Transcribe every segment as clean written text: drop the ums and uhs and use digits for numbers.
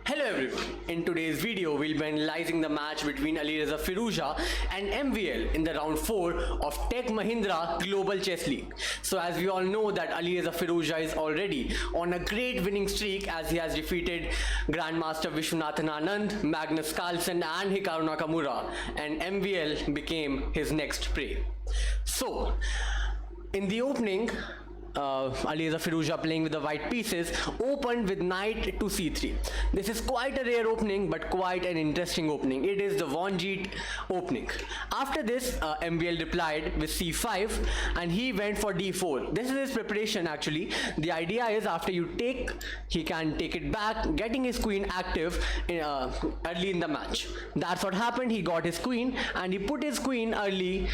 Hello everyone, in today's video we'll be analyzing the match between Alireza Firouzja and MVL in the round 4 of Tech Mahindra Global Chess League. So as we all know that Alireza Firouzja is already on a great winning streak as he has defeated Grandmaster Vishwanathan Anand, Magnus Carlsen and Hikaru Nakamura, and MVL became his next prey. So in the opening, Alireza Firouzja playing with the white pieces opened with knight to c3. This is quite a rare opening but quite an interesting opening. It is the Vonjeet opening. After this, MVL replied with c5 and he went for d4. This is his preparation actually. The idea is after you take, he can take it back, getting his queen active early in the match. That's what happened. He got his queen and he put his queen early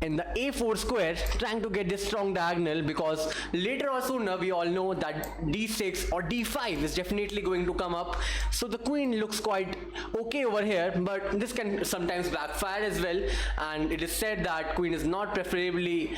in the a4 square, trying to get this strong diagonal, because later or sooner we all know that d6 or d5 is definitely going to come up. So the queen looks quite okay over here, but this can sometimes backfire as well, and it is said that queen is not preferably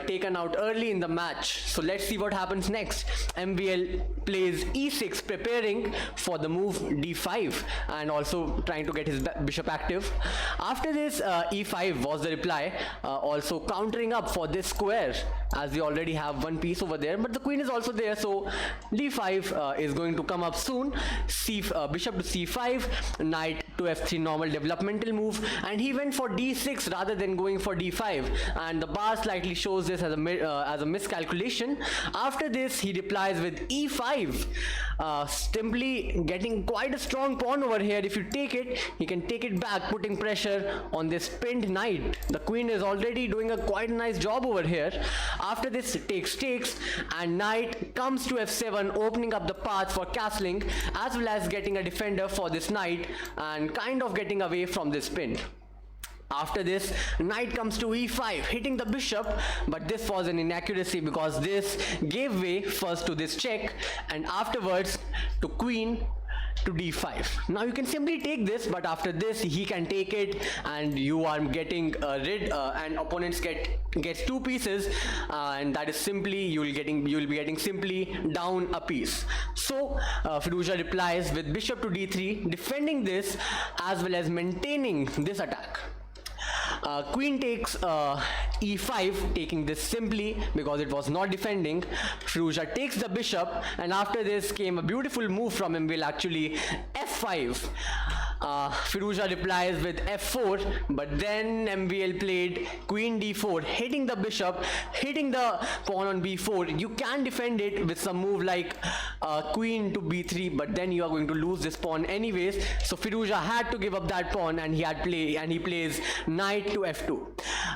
taken out early in the match. So let's see what happens next. MVL plays e6, preparing for the move d5 and also trying to get his bishop active. After this, e5 was the reply, also countering up for this square as we already have one piece over there, but the queen is also there, so d5 is going to come up soon. Bishop to c5, knight to f3, normal developmental move, and he went for d6 rather than going for d5, and the bar slightly shows this as a miscalculation. After this, he replies with e5, simply getting quite a strong pawn over here. If you take it, he can take it back, putting pressure on this pinned knight. The queen is already doing a quite nice job over here. After this, it takes and knight comes to f7, opening up the path for castling as well as getting a defender for this knight and kind of getting away from this pin. After this, knight comes to e5, hitting the bishop, but this was an inaccuracy because this gave way first to this check and afterwards to queen to d5. Now you can simply take this, but after this he can take it and you are getting rid and opponents gets two pieces, and that is simply you will be getting simply down a piece. So Firouzja replies with bishop to d3, defending this as well as maintaining this attack. Queen takes e5, taking this simply because it was not defending. Firouzja takes the bishop, and after this came a beautiful move from MVL actually, f5. Firouzja replies with f4, but then MVL played queen d4, hitting the bishop, hitting the pawn on b4. You can defend it with some move like queen to b3, but then you are going to lose this pawn anyways. So Firouzja had to give up that pawn, and he plays knight to f2.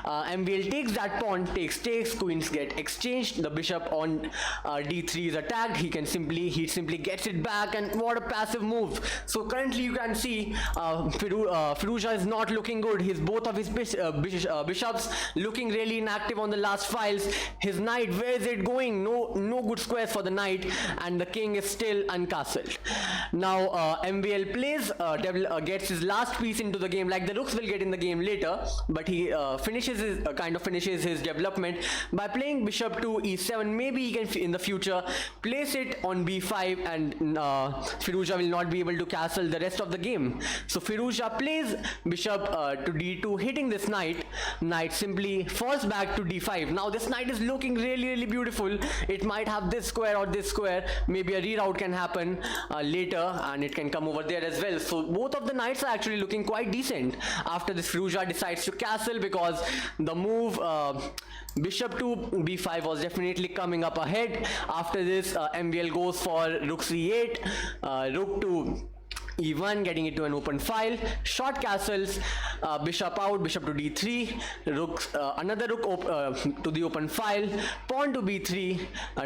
MVL takes that pawn, takes, queens get exchanged, the bishop on d3 is attacked, he simply gets it back, and what a passive move. So currently you can see Firouzja is not looking good. Both of his bishops looking really inactive on the last files. His knight, where is it going? No good squares for the knight, and the king is still uncastled. Now MVL plays, gets his last piece into the game, like the rooks will get in the game later, but he finishes his development by playing bishop to e7. Maybe he can in the future place it on b5, and Firouzja will not be able to castle the rest of the game. So Firouzja plays bishop to d2, hitting this knight. Knight simply falls back to d5. Now this knight is looking really beautiful. It might have this square or this square. Maybe a reroute can happen later, and it can come over there as well. So both of the knights are actually looking quite decent. After this, Firouzja decides to castle because the move bishop to b5 was definitely coming up ahead. After this, MVL goes for rook c8, rook to e1, getting it to an open file, short castles, bishop out, bishop to d3, another rook to the open file, pawn to b3,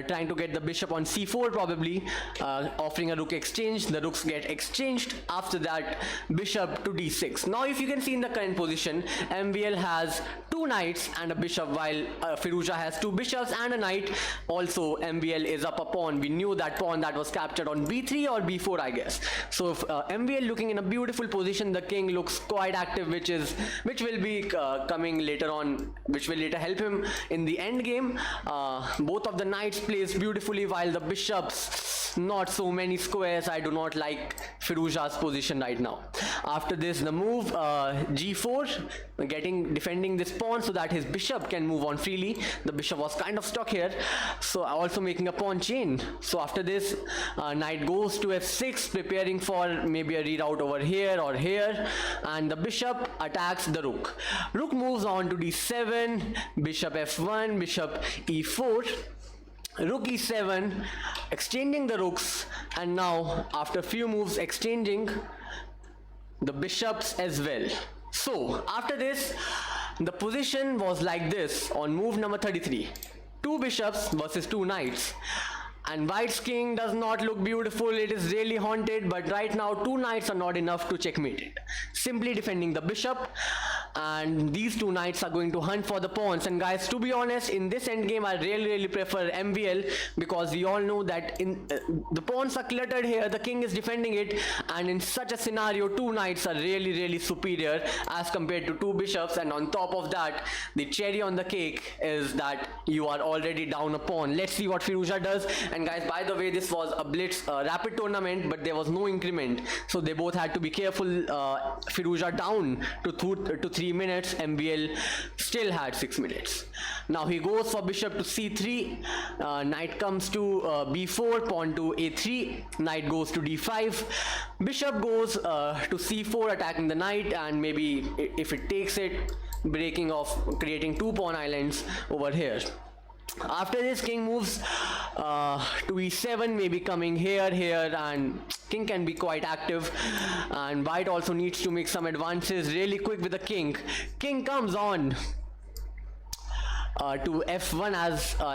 trying to get the bishop on c4 probably, offering a rook exchange. The rooks get exchanged. After that, bishop to d6. Now if you can see in the current position, MVL has two knights and a bishop, while Firouzja has two bishops and a knight. Also MVL is up a pawn. We knew that pawn that was captured on b3 or b4, I guess. So if MVL looking in a beautiful position. The king looks quite active, which will be coming later on, which will later help him in the end game. Both of the knights placed beautifully, while the bishops not so many squares. I do not like Firouzja's position right now. After this, the move g4, defending this pawn so that his bishop can move on freely. The bishop was kind of stuck here, so also making a pawn chain. So after this, knight goes to f6, preparing for maybe a reroute over here or here, and the bishop attacks the rook. Rook moves on to d7, bishop f1, bishop e4, rook e7, exchanging the rooks, and now after a few moves exchanging the bishops as well. So after this, the position was like this on move number 33. Two bishops versus two knights. And white's king does not look beautiful, it is really haunted, but right now two knights are not enough to checkmate it. Simply defending the bishop, and these two knights are going to hunt for the pawns. And guys, to be honest, in this endgame I really prefer MVL, because we all know that the pawns are cluttered here, the king is defending it, and in such a scenario two knights are really superior as compared to two bishops. And on top of that, the cherry on the cake is that you are already down a pawn. Let's see what Firouzja does. And guys, by the way, this was a blitz rapid tournament, but there was no increment, so they both had to be careful. Firouzja down to 3 minutes, MVL still had 6 minutes. Now he goes for bishop to c3, knight comes to b4, pawn to a3, knight goes to d5, bishop goes to c4, attacking the knight, and maybe if it takes it, breaking off, creating two pawn islands over here. After this, king moves to e7, maybe coming here, and king can be quite active, and white also needs to make some advances really quick with the king. King comes on to f1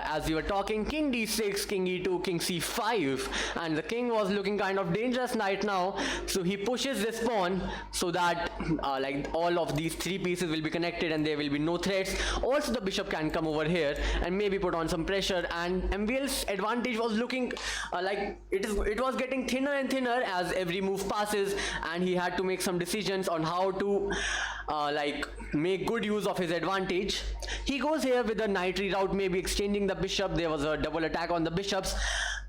as we were talking, king d6, king e2, king c5, and the king was looking kind of dangerous right now, so he pushes this pawn so that like all of these three pieces will be connected and there will be no threats. Also the bishop can come over here and maybe put on some pressure, and MVL's advantage was looking like it was getting thinner and thinner as every move passes, and he had to make some decisions on how to like make good use of his advantage. He goes here with the knight reroute, maybe exchanging the bishop. There was a double attack on the bishops,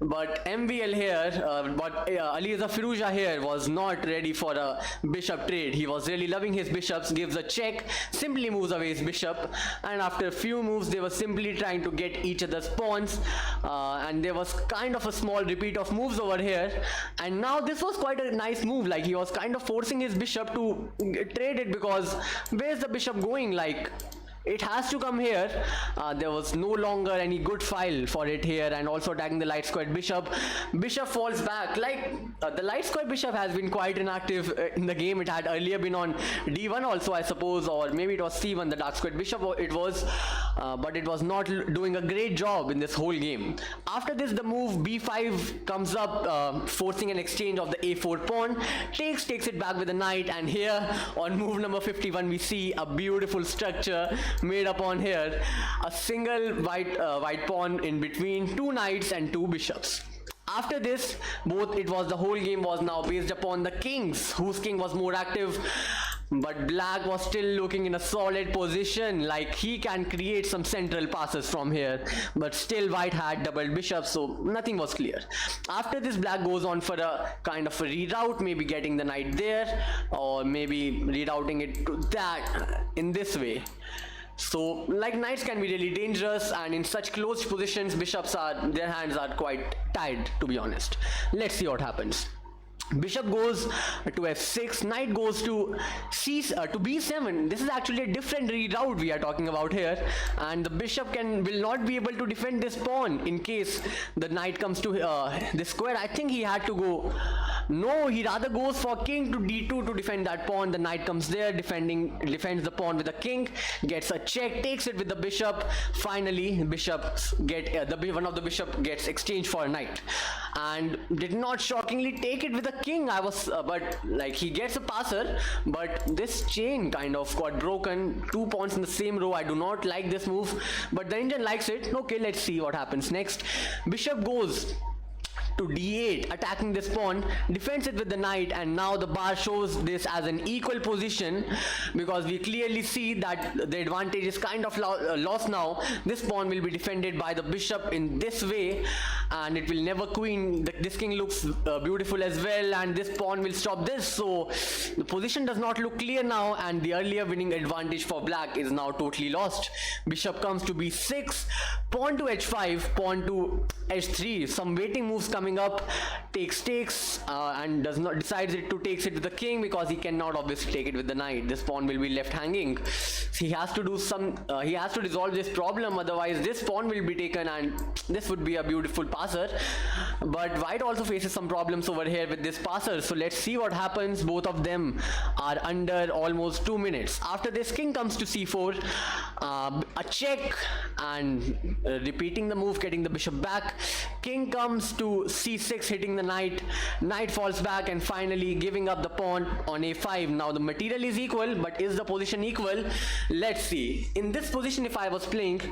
but MVL here, Alireza Firouzja here was not ready for a bishop trade. He was really loving his bishops, gives a check, simply moves away his bishop, and after a few moves they were simply trying to get each other's pawns, and there was kind of a small repeat of moves over here. And now this was quite a nice move, like he was kind of forcing his bishop to trade it, because where's the bishop going? Like, it has to come here. There was no longer any good file for it here, and also attacking the light squared bishop. Bishop falls back. Like the light squared bishop has been quite inactive in the game. It had earlier been on d1 also, I suppose, or maybe it was c1, the dark squared bishop it was, but it was not doing a great job in this whole game. After this, the move b5 comes up, forcing an exchange of the a4 pawn, takes it back with a knight, and here on move number 51 we see a beautiful structure made up on here, a single white pawn in between two knights and two bishops. After this, the whole game was now based upon the kings, whose king was more active, but black was still looking in a solid position, like he can create some central passes from here, but still white had doubled bishops, so nothing was clear. After this, black goes on for a kind of a reroute, maybe getting the knight there, or maybe rerouting it to that in this way. So like knights can be really dangerous, and in such closed positions their hands are quite tied, to be honest. Let's see what happens. Bishop goes to f6, knight goes to b7. This is actually a different reroute we are talking about here, and the bishop will not be able to defend this pawn in case the knight comes to this square. I think he had to go, no, he rather goes for king to d2 to defend that pawn. The knight comes there, defends the pawn with the king, gets a check, takes it with the bishop. Finally, one of the bishop gets exchanged for a knight, and did not shockingly take it with the king. But like he gets a passer, but this chain kind of got broken. Two pawns in the same row. I do not like this move, but the Indian likes it. Okay, let's see what happens next. Bishop goes to d8, attacking this pawn, defends it with the knight, and now the bar shows this as an equal position because we clearly see that the advantage is kind of lost now. This pawn will be defended by the bishop in this way, and it will never queen. This king looks beautiful as well, and this pawn will stop this. So the position does not look clear now, and the earlier winning advantage for black is now totally lost. Bishop comes to b6, pawn to h5, pawn to h3. Some waiting moves coming up. Takes, and decides to takes it with the king because he cannot obviously take it with the knight. This pawn will be left hanging. He has to do he has to resolve this problem, otherwise this pawn will be taken and this would be a beautiful passer. But white also faces some problems over here with this passer, so let's see what happens. Both of them are under almost 2 minutes. After this, king comes to c4, a check, and repeating the move, getting the bishop back. King comes to c6, hitting the knight. Knight falls back, and finally giving up the pawn on a5. Now the material is equal, but is the position equal? Let's see. In this position, if I was playing,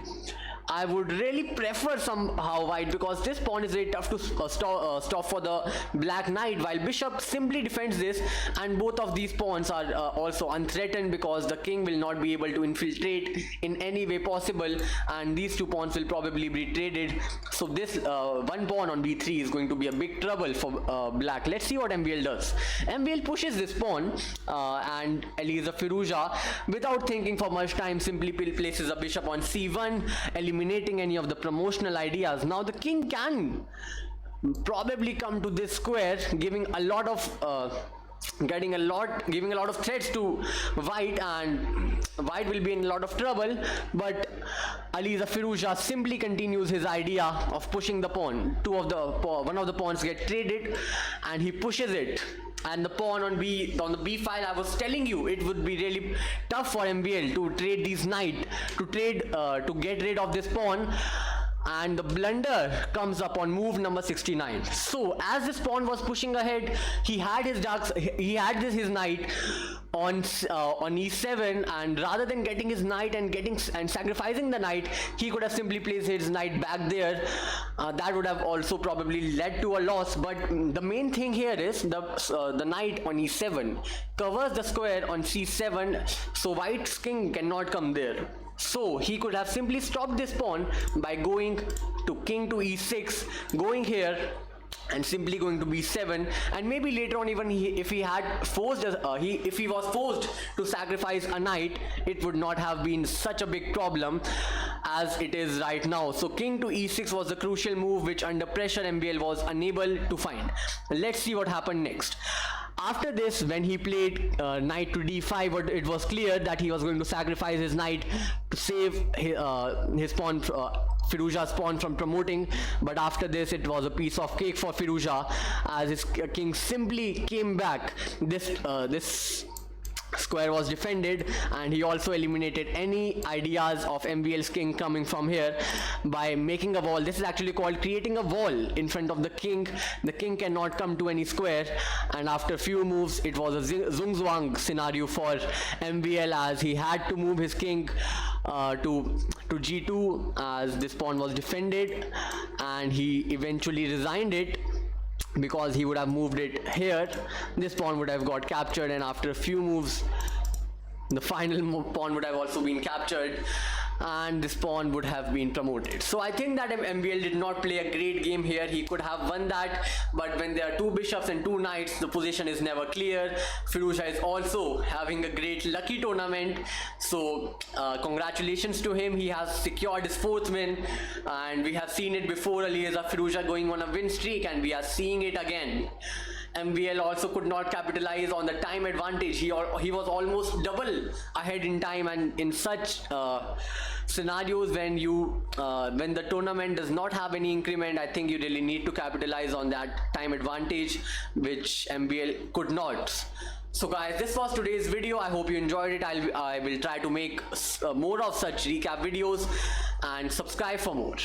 I would really prefer somehow white, because this pawn is very tough to stop for the black knight, while bishop simply defends this, and both of these pawns are also unthreatened because the king will not be able to infiltrate in any way possible, and these two pawns will probably be traded. So this one pawn on b3 is going to be a big trouble for black. Let's see what MVL does. MVL pushes this pawn, and Alireza Firouzja, without thinking for much time, simply places a bishop on c1, eliminating any of the promotional ideas. Now the king can probably come to this square, giving a lot of giving a lot of threats to white, and white will be in a lot of trouble. But Alireza Firouzja simply continues his idea of pushing the pawn. One of the pawns get traded, and he pushes it. And the pawn on the b file, I was telling you, it would be really tough for MVL to trade these knight, to get rid of this pawn. And the blunder comes up on move number 69. So as this pawn was pushing ahead, he had his knight on e7, and rather than getting his knight and sacrificing the knight, he could have simply placed his knight back there. That would have also probably led to a loss. But the main thing here is the knight on e7 covers the square on c7, so white's king cannot come there. So he could have simply stopped this pawn by going to king to e6, going here, and simply going to b7, and maybe later on, even if he was forced to sacrifice a knight, it would not have been such a big problem as it is right now. So king to e6 was the crucial move, which under pressure MVL was unable to find. Let's see what happened next. After this, when he played knight to d5, it was clear that he was going to sacrifice his knight to save his pawn, Firouzja's pawn, from promoting. But after this, it was a piece of cake for Firouzja, as his king simply came back. This square was defended, and he also eliminated any ideas of MVL's king coming from here by making a wall. This is actually called creating a wall in front of the king. The king cannot come to any square, and after a few moves, it was a zugzwang scenario for MVL, as he had to move his king to g2, as this pawn was defended, and he eventually resigned it because he would have moved it here. This pawn would have got captured, and after a few moves, the final pawn would have also been captured, and this pawn would have been promoted. So I think that MVL did not play a great game here. He could have won that, but when there are two bishops and two knights, the position is never clear. Firouzja is also having a great lucky tournament, so congratulations to him. He has secured his 4th win, and we have seen it before, Alireza Firouzja going on a win streak, and we are seeing it again. MVL also could not capitalize on the time advantage. He was almost double ahead in time, and in such scenarios, when the tournament does not have any increment, I think you really need to capitalize on that time advantage, which MVL could not. So guys, this was today's video. I hope you enjoyed it. I will try to make more of such recap videos, and subscribe for more.